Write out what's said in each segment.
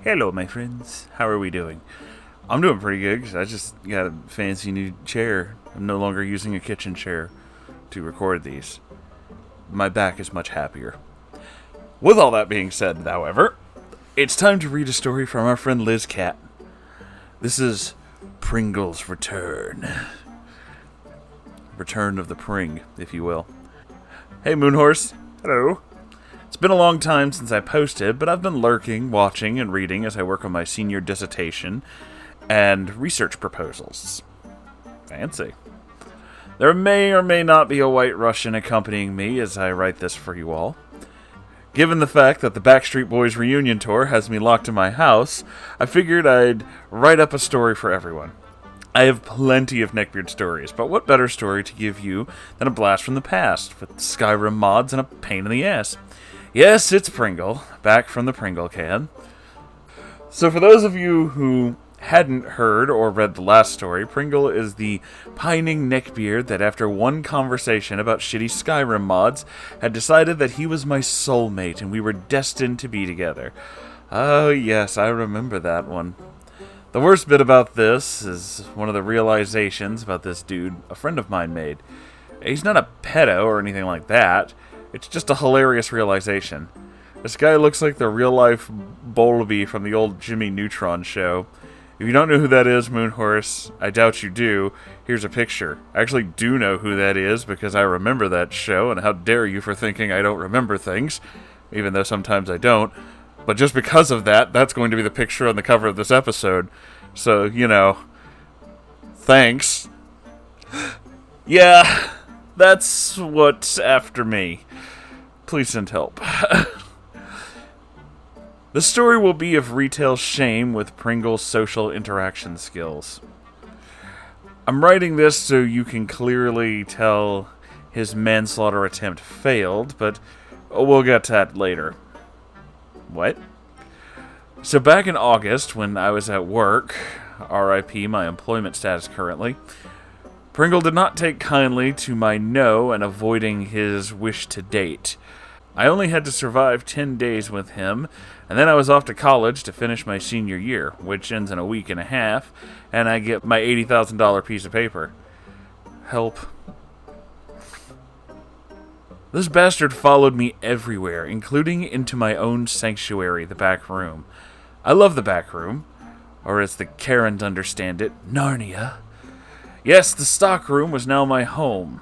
Hello, my friends. How are we doing? I'm doing pretty good because I just got a fancy new chair. I'm no longer using a kitchen chair to record these. My back is much happier. With all that being said, however, it's time to read a story from our friend Liz Cat. This is Pringle's Return. Return of the Pring, if you will. Hey, Moonhorse. Hello. It's been a long time since I posted, but I've been lurking, watching, and reading as I work on my senior dissertation and research proposals. Fancy. There may or may not be a White Russian accompanying me as I write this for you all. Given the fact that the Backstreet Boys reunion tour has me locked in my house, I figured I'd write up a story for everyone. I have plenty of Neckbeard stories, but what better story to give you than a blast from the past, with Skyrim mods and a pain in the ass. Yes, it's Pringle, back from the Pringle can. So for those of you who hadn't heard or read the last story, Pringle is the pining neckbeard that after one conversation about shitty Skyrim mods, had decided that he was my soulmate and we were destined to be together. Oh yes, I remember that one. The worst bit about this is one of the realizations about this dude a friend of mine made. He's not a pedo or anything like that. It's just a hilarious realization. This guy looks like the real-life Bowlby from the old Jimmy Neutron show. If you don't know who that is, Moonhorse, I doubt you do, here's a picture. I actually do know who that is because I remember that show, and how dare you for thinking I don't remember things, even though sometimes I don't. But just because of that, that's going to be the picture on the cover of this episode. So, you know, thanks. Yeah, that's what's after me. Please send help. The story will be of retail shame with Pringle's social interaction skills. I'm writing this so you can clearly tell his manslaughter attempt failed, but we'll get to that later. What? So back in August, when I was at work, RIP my employment status currently, Pringle did not take kindly to my no and avoiding his wish to date. I only had to survive 10 days with him, and then I was off to college to finish my senior year, which ends in a week and a half, and I get my $80,000 piece of paper. Help. This bastard followed me everywhere, including into my own sanctuary, the back room. I love the back room, or as the Karens understand it, Narnia. Yes, the stock room was now my home.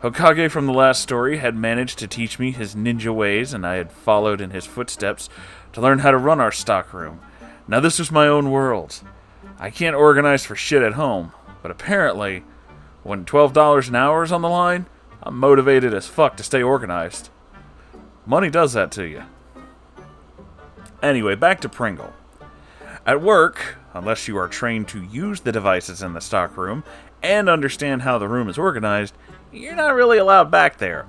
Hokage from the last story had managed to teach me his ninja ways, and I had followed in his footsteps to learn how to run our stock room. Now this was my own world. I can't organize for shit at home, but apparently, when $12 an hour is on the line, I'm motivated as fuck to stay organized. Money does that to you. Anyway, back to Pringle. At work, unless you are trained to use the devices in the stock room and understand how the room is organized, you're not really allowed back there.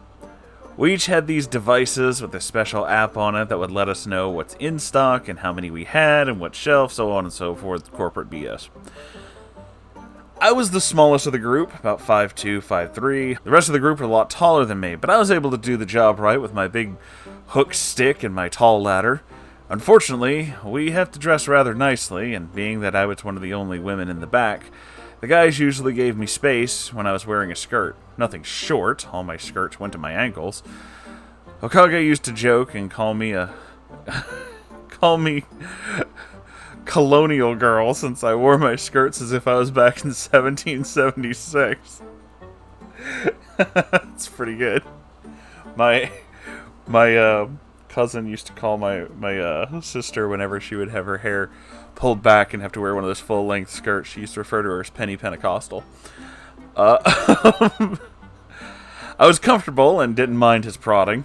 We each had these devices with a special app on it that would let us know what's in stock and how many we had and what shelf, so on and so forth, corporate BS. I was the smallest of the group, about 5'2", 5'3". The rest of the group were a lot taller than me, but I was able to do the job right with my big hook stick and my tall ladder. Unfortunately, we have to dress rather nicely, and being that I was one of the only women in the back, the guys usually gave me space when I was wearing a skirt. Nothing short, all my skirts went to my ankles. Hokage used to joke and call me colonial girl since I wore my skirts as if I was back in 1776. That's pretty good. My cousin used to call my sister whenever she would have her hair pulled back and have to wear one of those full-length skirts. She used to refer to her as Penny Pentecostal. I was comfortable and didn't mind his prodding.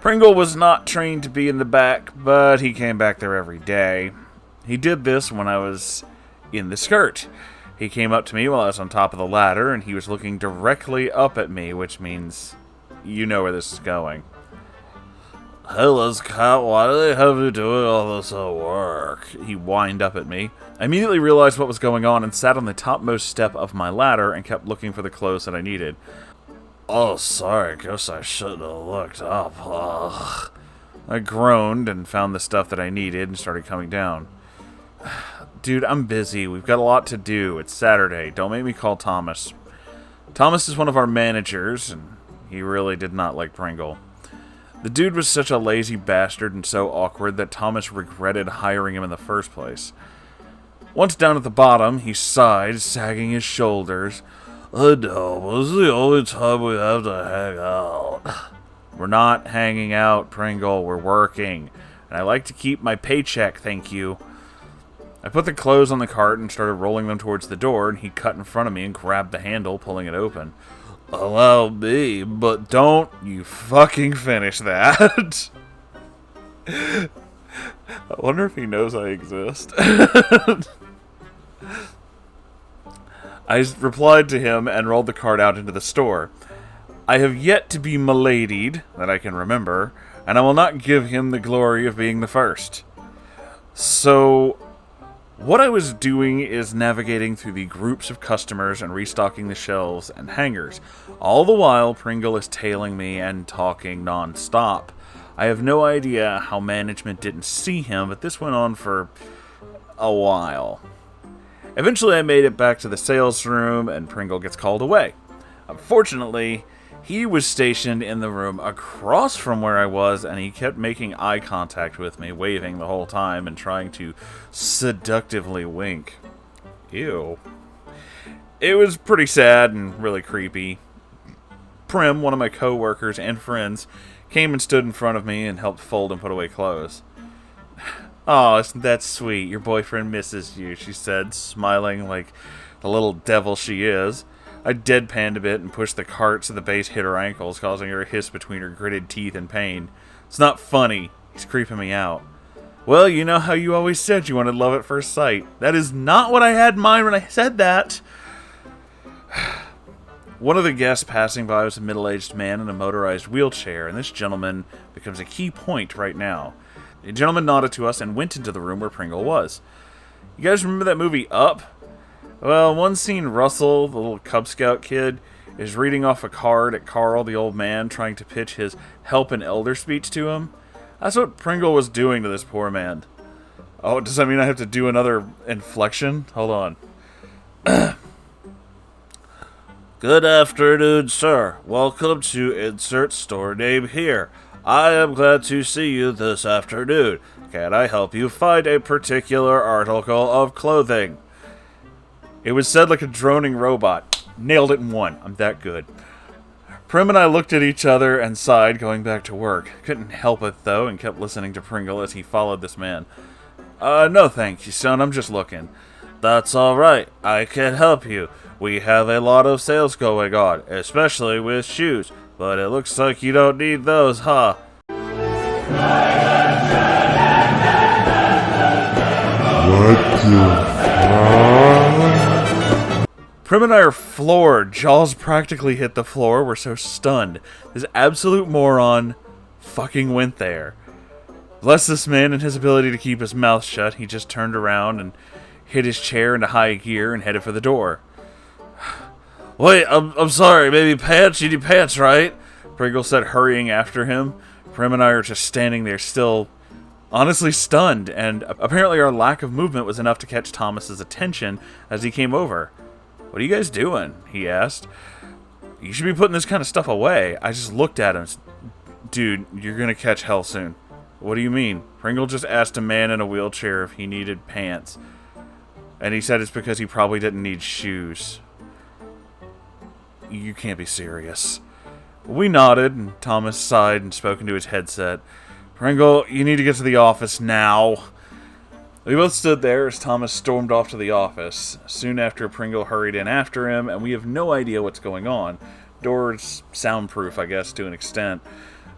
Pringle was not trained to be in the back, but he came back there every day. He did this when I was in the skirt. He came up to me while I was on top of the ladder, and he was looking directly up at me, which means you know where this is going. Hey, Liz Cat, why do they have you doing all this at work? He whined up at me. I immediately realized what was going on and sat on the topmost step of my ladder and kept looking for the clothes that I needed. Oh, sorry, guess I shouldn't have looked up. I groaned and found the stuff that I needed and started coming down. Dude, I'm busy. We've got a lot to do. It's Saturday. Don't make me call Thomas. Thomas is one of our managers, and he really did not like Pringle. The dude was such a lazy bastard and so awkward that Thomas regretted hiring him in the first place. Once down at the bottom, he sighed, sagging his shoulders. I know, this is the only time we have to hang out. We're not hanging out, Pringle. We're working. And I like to keep my paycheck, thank you. I put the clothes on the cart and started rolling them towards the door, and he cut in front of me and grabbed the handle, pulling it open. Allow me, but don't you fucking finish that. I wonder if he knows I exist. I replied to him and rolled the cart out into the store. I have yet to be miladied, that I can remember, and I will not give him the glory of being the first. So, what I was doing is navigating through the groups of customers and restocking the shelves and hangers. All the while, Pringle is tailing me and talking non-stop. I have no idea how management didn't see him, but this went on for a while. Eventually, I made it back to the sales room, and Pringle gets called away. Unfortunately, he was stationed in the room across from where I was, and he kept making eye contact with me, waving the whole time and trying to seductively wink. Ew. It was pretty sad and really creepy. Prim, one of my co-workers and friends, came and stood in front of me and helped fold and put away clothes. "Oh, isn't that sweet? Your boyfriend misses you," she said, smiling like the little devil she is. I deadpanned a bit and pushed the cart so the base hit her ankles, causing her to hiss between her gritted teeth in pain. "It's not funny. He's creeping me out." "Well, you know how you always said you wanted love at first sight. That is not what I had in mind when I said that." One of the guests passing by was a middle-aged man in a motorized wheelchair, and this gentleman becomes a key point right now. The gentleman nodded to us and went into the room where Pringle was. You guys remember that movie Up? Well, one scene, Russell, the little Cub Scout kid, is reading off a card at Carl, the old man, trying to pitch his help an elder speech to him. That's what Pringle was doing to this poor man. Oh, does that mean I have to do another inflection? Hold on. Good afternoon, sir. Welcome to insert store name here. I am glad to see you this afternoon. Can I help you find a particular article of clothing? It was said like a droning robot. Nailed it in one. I'm that good. Prim and I looked at each other and sighed, going back to work. Couldn't help it, though, and kept listening to Pringle as he followed this man. No thank you, son. I'm just looking. That's alright. I can help you. We have a lot of sales going on, especially with shoes. But it looks like you don't need those, huh? What the Prim and I are floored. Jaws practically hit the floor. We're so stunned. This absolute moron fucking went there. Bless this man and his ability to keep his mouth shut. He just turned around and hit his chair into high gear and headed for the door. Wait, I'm sorry, maybe pants? You need pants, right? Pringle said, hurrying after him. Prim and I are just standing there still, honestly stunned, and apparently our lack of movement was enough to catch Thomas's attention as he came over. What are you guys doing? He asked. You should be putting this kind of stuff away. I just looked at him. Dude, you're gonna catch hell soon. What do you mean? Pringle just asked a man in a wheelchair if he needed pants. And he said it's because he probably didn't need shoes. You can't be serious. We nodded, and Thomas sighed and spoke into his headset. Pringle, you need to get to the office now. We both stood there as Thomas stormed off to the office. Soon after, Pringle hurried in after him, and we have no idea what's going on. Doors soundproof, I guess, to an extent.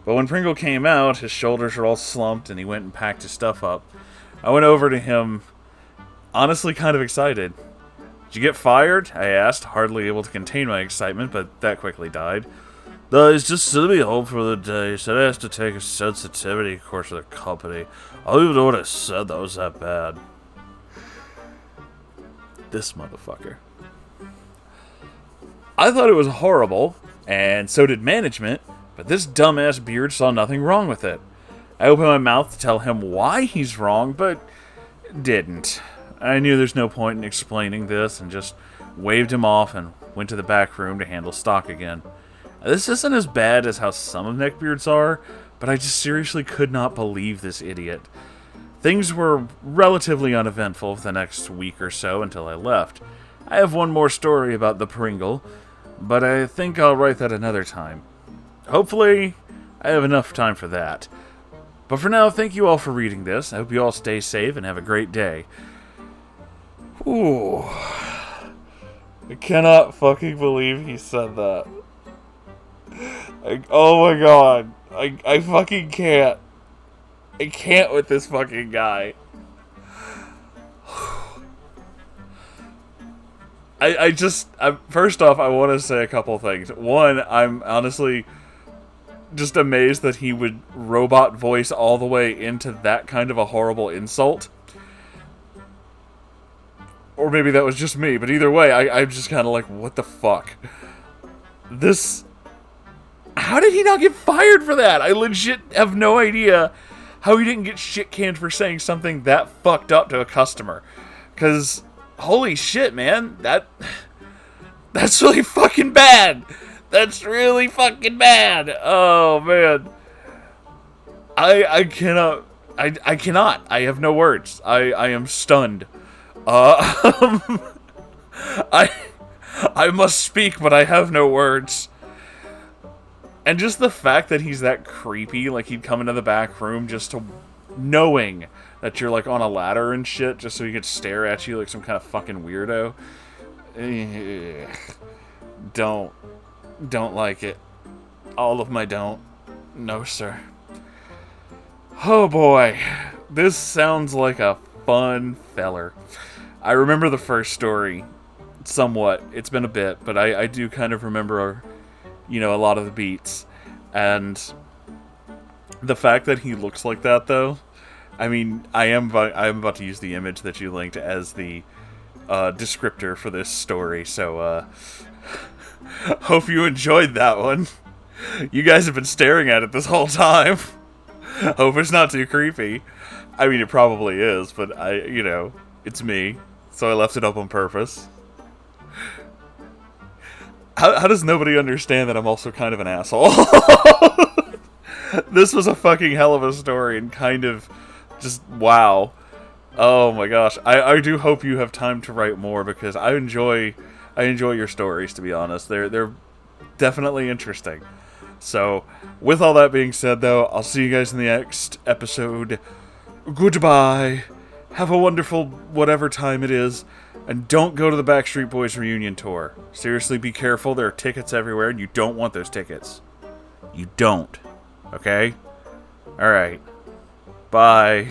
But when Pringle came out, his shoulders were all slumped, and he went and packed his stuff up. I went over to him, honestly kind of excited. Did you get fired? I asked, hardly able to contain my excitement, but that quickly died. No, he's just sending me home for the day. He said I have to take a sensitivity course for the company. I don't even know what I said that was that bad. This motherfucker. I thought it was horrible, and so did management, but this dumbass beard saw nothing wrong with it. I opened my mouth to tell him why he's wrong, but didn't. I knew there's no point in explaining this and just waved him off and went to the back room to handle stock again. This isn't as bad as how some of Neckbeard's are, but I just seriously could not believe this idiot. Things were relatively uneventful for the next week or so until I left. I have one more story about the Pringle, but I think I'll write that another time. Hopefully, I have enough time for that. But for now, thank you all for reading this. I hope you all stay safe and have a great day. Ooh. I cannot fucking believe he said that. Oh my god. I fucking can't. I can't with this fucking guy. First off, I want to say a couple things. One, I'm honestly just amazed that he would robot voice all the way into that kind of a horrible insult. Or maybe that was just me, but either way, I'm just kind of like, what the fuck? How did he not get fired for that? I legit have no idea how he didn't get shit canned for saying something that fucked up to a customer. Because, holy shit, man, that's really fucking bad. That's really fucking bad. Oh, man. I cannot. I have no words. I am stunned. I must speak, but I have no words. And just the fact that he's that creepy, like he'd come into the back room just to knowing that you're like on a ladder and shit, just so he could stare at you like some kind of fucking weirdo. Don't like it. All of my don't. No, sir. Oh boy. This sounds like a fun feller. I remember the first story somewhat. It's been a bit, but I do kind of remember, you know, a lot of the beats. And the fact that he looks like that, though, I mean, I am about to use the image that you linked as the descriptor for this story, so hope you enjoyed that one. You guys have been staring at it this whole time. Hope it's not too creepy. I mean, it probably is, but you know, it's me, so I left it up on purpose. How does nobody understand that I'm also kind of an asshole? This was a fucking hell of a story and kind of just wow. Oh my gosh. I do hope you have time to write more because I enjoy your stories, to be honest. They're definitely interesting. So, with all that being said though, I'll see you guys in the next episode. Goodbye. Have a wonderful whatever time it is. And don't go to the Backstreet Boys reunion tour. Seriously, be careful. There are tickets everywhere, and you don't want those tickets. You don't. Okay? Alright. Bye.